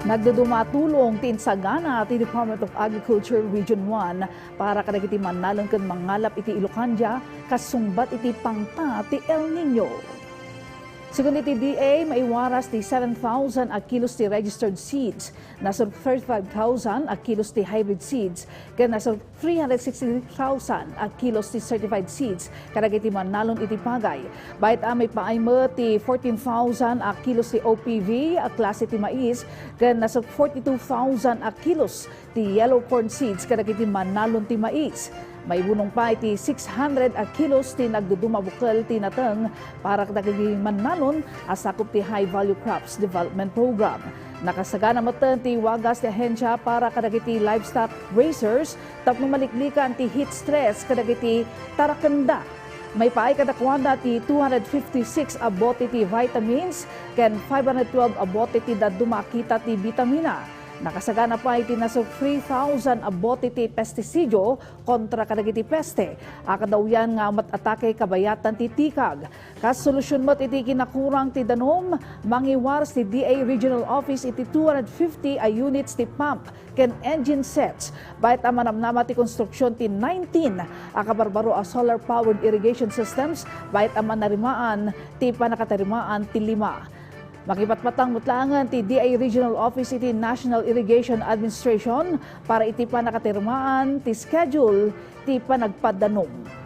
Nagduduma tulong ti insagana ti Department of Agriculture Region 1 para kadagiti mannalon ken mangngalap iti Ilocos kasumbat iti pangta ti El Nino. Sigun iti DA, maiwaras ti 7,000 a kilos ti registered seeds, nasa 35,000 a kilos ti hybrid seeds, kaya nasa 360,000 a kilos ti certified seeds, kadagiti mannalon iti pagay. Bayit may paayma ti 14,000 a kilos ti OPV, a klase ti mais, kaya nasa 42,000 a kilos ti yellow corn seeds, kadagiti mannalon ti mais. May bunong pa iti 600 a kilos ti Nagduduma bukal ti nateng para kadagiti mannalon asakop ti High Value Crops Development Program. Nakasagana matan ti wagas ti ahensya para kadagiti livestock raisers tapno maliklikan ti heat stress kadagiti tarakenda. May paay kadakwanda ti 256 a bote ti vitamins ken 512 a bote ti daduma kita ti vitamina. Nakasagana pa iti nasa 3,000 a bote ti pestisidyo kontra kadagiti peste. Akadaw yan nga matake kabayatan ti tikag. Kasolusyon mat iti kinakurang ti danom, mangiwars ti DA Regional Office iti 250 a units ti pump ken engine sets. Bayat amanamnama ti konstruksyon ti 19 a kabarbaro a solar-powered irrigation systems. Bayat aman narimaan ti panakatarimaan ti 5. Makipatpatang mutlangan ti DA Regional Office iti National Irrigation Administration para iti panakatirmaan ti schedule ti panagpadanom.